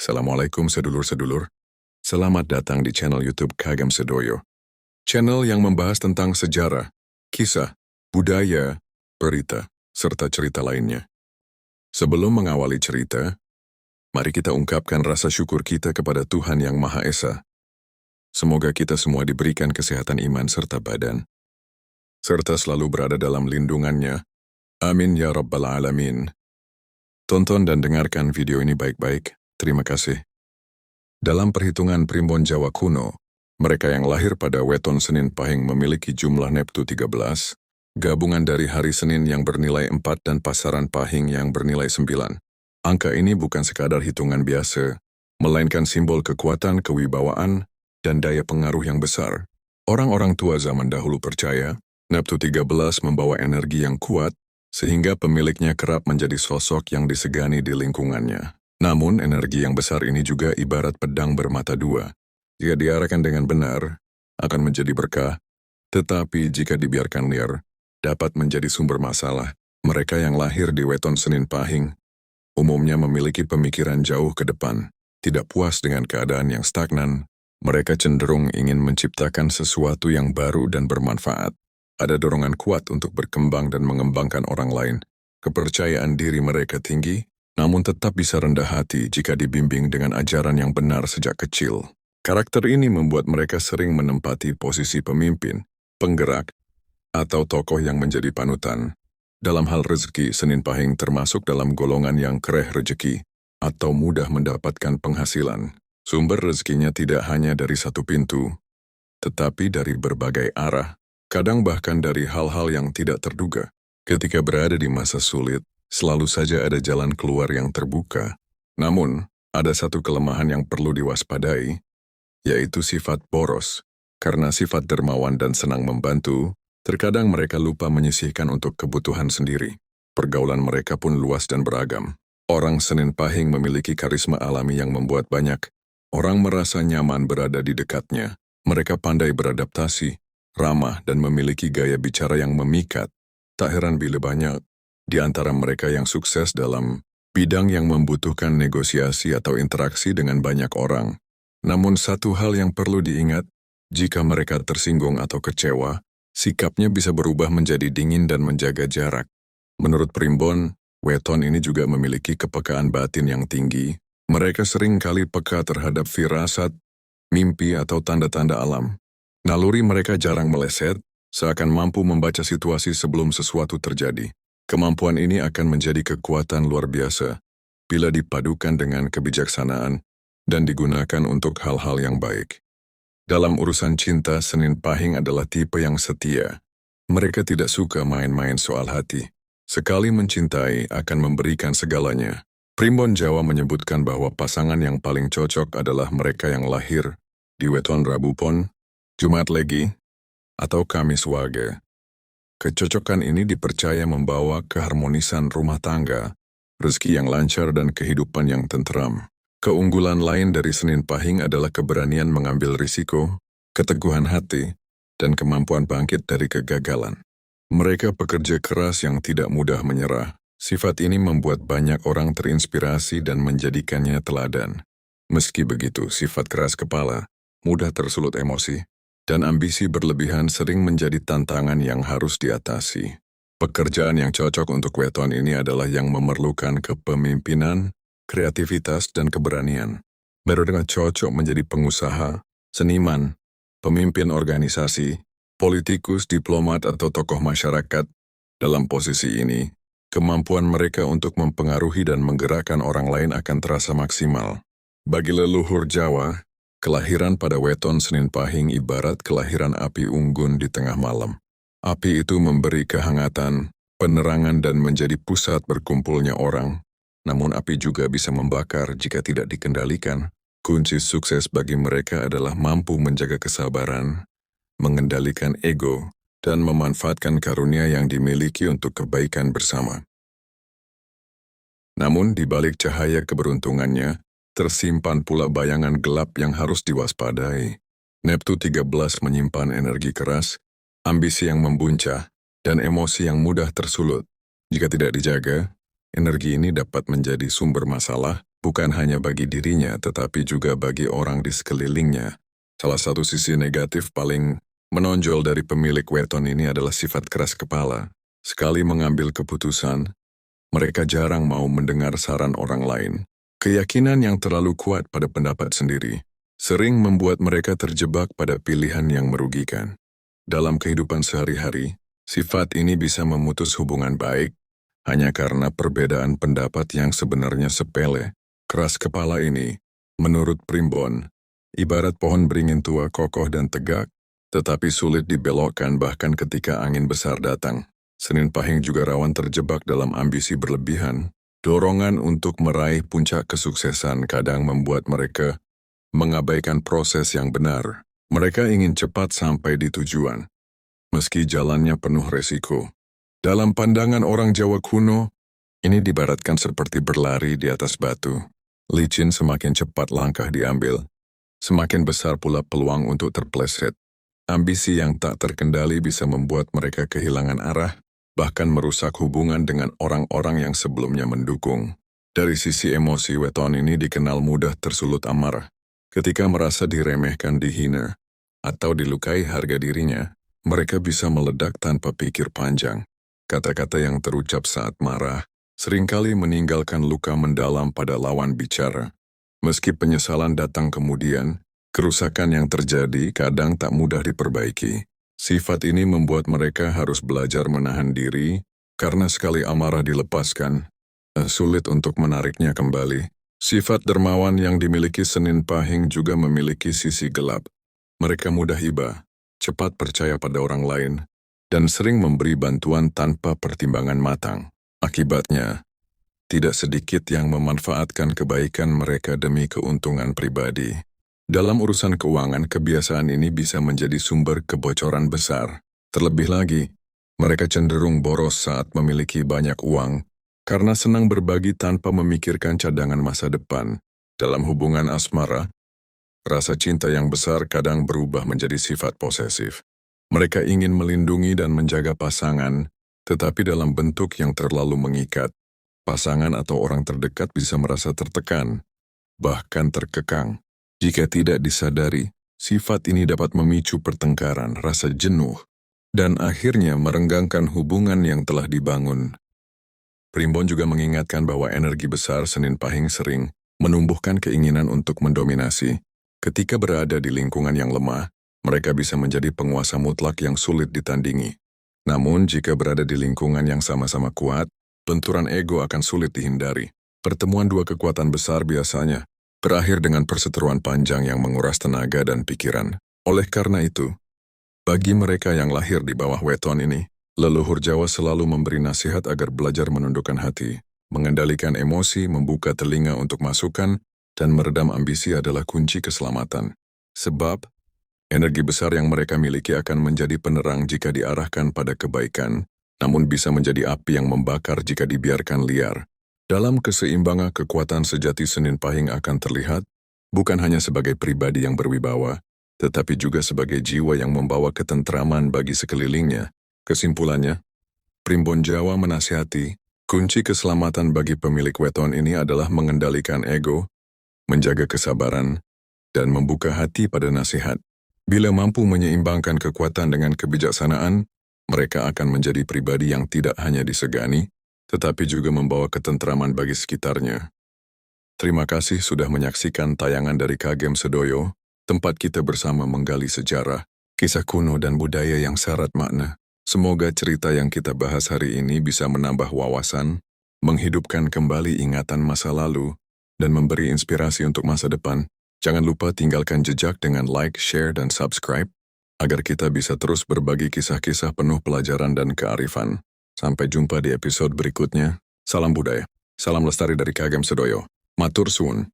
Assalamualaikum sedulur-sedulur. Selamat datang di channel YouTube Kagam Sedoyo. Channel yang membahas tentang sejarah, kisah, budaya, berita, serta cerita lainnya. Sebelum mengawali cerita, mari kita ungkapkan rasa syukur kita kepada Tuhan Yang Maha Esa. Semoga kita semua diberikan kesehatan iman serta badan, serta selalu berada dalam lindungannya. Amin ya Rabbal Alamin. Tonton dan dengarkan video ini baik-baik. Terima kasih. Dalam perhitungan primbon Jawa kuno, mereka yang lahir pada weton Senin Pahing memiliki jumlah Neptu 13, gabungan dari hari Senin yang bernilai 4 dan pasaran Pahing yang bernilai 9. Angka ini bukan sekadar hitungan biasa, melainkan simbol kekuatan, kewibawaan, dan daya pengaruh yang besar. Orang-orang tua zaman dahulu percaya, Neptu 13 membawa energi yang kuat, sehingga pemiliknya kerap menjadi sosok yang disegani di lingkungannya. Namun, energi yang besar ini juga ibarat pedang bermata dua. Jika diarahkan dengan benar, akan menjadi berkah, tetapi jika dibiarkan liar, dapat menjadi sumber masalah. Mereka yang lahir di weton Senin Pahing umumnya memiliki pemikiran jauh ke depan, tidak puas dengan keadaan yang stagnan. Mereka cenderung ingin menciptakan sesuatu yang baru dan bermanfaat. Ada dorongan kuat untuk berkembang dan mengembangkan orang lain. Kepercayaan diri mereka tinggi, namun tetap bisa rendah hati jika dibimbing dengan ajaran yang benar sejak kecil. Karakter ini membuat mereka sering menempati posisi pemimpin, penggerak, atau tokoh yang menjadi panutan. Dalam hal rezeki, Senin Pahing termasuk dalam golongan yang kereh rezeki, atau mudah mendapatkan penghasilan. Sumber rezekinya tidak hanya dari satu pintu, tetapi dari berbagai arah, kadang bahkan dari hal-hal yang tidak terduga. Ketika berada di masa sulit, selalu saja ada jalan keluar yang terbuka. Namun, ada satu kelemahan yang perlu diwaspadai, yaitu sifat boros. Karena sifat dermawan dan senang membantu, terkadang mereka lupa menyisihkan untuk kebutuhan sendiri. Pergaulan mereka pun luas dan beragam. Orang Senin Pahing memiliki karisma alami yang membuat banyak orang merasa nyaman berada di dekatnya. Mereka pandai beradaptasi, ramah, dan memiliki gaya bicara yang memikat. Tak heran bila banyak di antara mereka yang sukses dalam bidang yang membutuhkan negosiasi atau interaksi dengan banyak orang. Namun satu hal yang perlu diingat, jika mereka tersinggung atau kecewa, sikapnya bisa berubah menjadi dingin dan menjaga jarak. Menurut primbon, weton ini juga memiliki kepekaan batin yang tinggi. Mereka sering kali peka terhadap firasat, mimpi, atau tanda-tanda alam. Naluri mereka jarang meleset, seakan mampu membaca situasi sebelum sesuatu terjadi. Kemampuan ini akan menjadi kekuatan luar biasa bila dipadukan dengan kebijaksanaan dan digunakan untuk hal-hal yang baik. Dalam urusan cinta, Senin Pahing adalah tipe yang setia. Mereka tidak suka main-main soal hati. Sekali mencintai akan memberikan segalanya. Primbon Jawa menyebutkan bahwa pasangan yang paling cocok adalah mereka yang lahir di weton Rabu Pon, Jumat Legi, atau Kamis Wage. Kecocokan ini dipercaya membawa keharmonisan rumah tangga, rezeki yang lancar, dan kehidupan yang tenteram. Keunggulan lain dari Senin Pahing adalah keberanian mengambil risiko, keteguhan hati, dan kemampuan bangkit dari kegagalan. Mereka pekerja keras yang tidak mudah menyerah. Sifat ini membuat banyak orang terinspirasi dan menjadikannya teladan. Meski begitu, sifat keras kepala, mudah tersulut emosi, dan ambisi berlebihan sering menjadi tantangan yang harus diatasi. Pekerjaan yang cocok untuk weton ini adalah yang memerlukan kepemimpinan, kreativitas, dan keberanian. Mereka cocok menjadi pengusaha, seniman, pemimpin organisasi, politikus, diplomat, atau tokoh masyarakat. Dalam posisi ini, kemampuan mereka untuk mempengaruhi dan menggerakkan orang lain akan terasa maksimal. Bagi leluhur Jawa, kelahiran pada weton Senin Pahing ibarat kelahiran api unggun di tengah malam. Api itu memberi kehangatan, penerangan, dan menjadi pusat berkumpulnya orang. Namun api juga bisa membakar jika tidak dikendalikan. Kunci sukses bagi mereka adalah mampu menjaga kesabaran, mengendalikan ego, dan memanfaatkan karunia yang dimiliki untuk kebaikan bersama. Namun di balik cahaya keberuntungannya, tersimpan pula bayangan gelap yang harus diwaspadai. Neptu 13 menyimpan energi keras, ambisi yang membuncah, dan emosi yang mudah tersulut. Jika tidak dijaga, energi ini dapat menjadi sumber masalah, bukan hanya bagi dirinya tetapi juga bagi orang di sekelilingnya. Salah satu sisi negatif paling menonjol dari pemilik weton ini adalah sifat keras kepala. Sekali mengambil keputusan, mereka jarang mau mendengar saran orang lain. Keyakinan yang terlalu kuat pada pendapat sendiri sering membuat mereka terjebak pada pilihan yang merugikan. Dalam kehidupan sehari-hari, sifat ini bisa memutus hubungan baik hanya karena perbedaan pendapat yang sebenarnya sepele. Keras kepala ini, menurut Primbon, ibarat pohon beringin tua kokoh dan tegak, tetapi sulit dibelokkan bahkan ketika angin besar datang. Senin Pahing juga rawan terjebak dalam ambisi berlebihan. Dorongan untuk meraih puncak kesuksesan kadang membuat mereka mengabaikan proses yang benar. Mereka ingin cepat sampai di tujuan, meski jalannya penuh resiko. Dalam pandangan orang Jawa kuno, ini dibaratkan seperti berlari di atas batu. Licin semakin cepat langkah diambil, semakin besar pula peluang untuk terpleset. Ambisi yang tak terkendali bisa membuat mereka kehilangan arah, bahkan merusak hubungan dengan orang-orang yang sebelumnya mendukung. Dari sisi emosi, weton ini dikenal mudah tersulut amarah. Ketika merasa diremehkan, dihina, atau dilukai harga dirinya, mereka bisa meledak tanpa pikir panjang. Kata-kata yang terucap saat marah seringkali meninggalkan luka mendalam pada lawan bicara. Meski penyesalan datang kemudian, kerusakan yang terjadi kadang tak mudah diperbaiki. Sifat ini membuat mereka harus belajar menahan diri, karena sekali amarah dilepaskan, sulit untuk menariknya kembali. Sifat dermawan yang dimiliki Senin Pahing juga memiliki sisi gelap. Mereka mudah iba, cepat percaya pada orang lain, dan sering memberi bantuan tanpa pertimbangan matang. Akibatnya, tidak sedikit yang memanfaatkan kebaikan mereka demi keuntungan pribadi. Dalam urusan keuangan, kebiasaan ini bisa menjadi sumber kebocoran besar. Terlebih lagi, mereka cenderung boros saat memiliki banyak uang, karena senang berbagi tanpa memikirkan cadangan masa depan. Dalam hubungan asmara, rasa cinta yang besar kadang berubah menjadi sifat posesif. Mereka ingin melindungi dan menjaga pasangan, tetapi dalam bentuk yang terlalu mengikat. Pasangan atau orang terdekat bisa merasa tertekan, bahkan terkekang. Jika tidak disadari, sifat ini dapat memicu pertengkaran, rasa jenuh, dan akhirnya merenggangkan hubungan yang telah dibangun. Primbon juga mengingatkan bahwa energi besar Senin Pahing sering menumbuhkan keinginan untuk mendominasi. Ketika berada di lingkungan yang lemah, mereka bisa menjadi penguasa mutlak yang sulit ditandingi. Namun, jika berada di lingkungan yang sama-sama kuat, benturan ego akan sulit dihindari. Pertemuan dua kekuatan besar biasanya berakhir dengan perseteruan panjang yang menguras tenaga dan pikiran. Oleh karena itu, bagi mereka yang lahir di bawah weton ini, leluhur Jawa selalu memberi nasihat agar belajar menundukkan hati, mengendalikan emosi, membuka telinga untuk masukan, dan meredam ambisi adalah kunci keselamatan. Sebab, energi besar yang mereka miliki akan menjadi penerang jika diarahkan pada kebaikan, namun bisa menjadi api yang membakar jika dibiarkan liar. Dalam keseimbangan, kekuatan sejati Senin Pahing akan terlihat, bukan hanya sebagai pribadi yang berwibawa, tetapi juga sebagai jiwa yang membawa ketentraman bagi sekelilingnya. Kesimpulannya, Primbon Jawa menasihati, kunci keselamatan bagi pemilik weton ini adalah mengendalikan ego, menjaga kesabaran, dan membuka hati pada nasihat. Bila mampu menyeimbangkan kekuatan dengan kebijaksanaan, mereka akan menjadi pribadi yang tidak hanya disegani, tetapi juga membawa ketentraman bagi sekitarnya. Terima kasih sudah menyaksikan tayangan dari Kagem Sedoyo, tempat kita bersama menggali sejarah, kisah kuno dan budaya yang syarat makna. Semoga cerita yang kita bahas hari ini bisa menambah wawasan, menghidupkan kembali ingatan masa lalu, dan memberi inspirasi untuk masa depan. Jangan lupa tinggalkan jejak dengan like, share, dan subscribe, agar kita bisa terus berbagi kisah-kisah penuh pelajaran dan kearifan. Sampai jumpa di episode berikutnya. Salam budaya. Salam lestari dari Kagem Sedoyo. Matur suwun.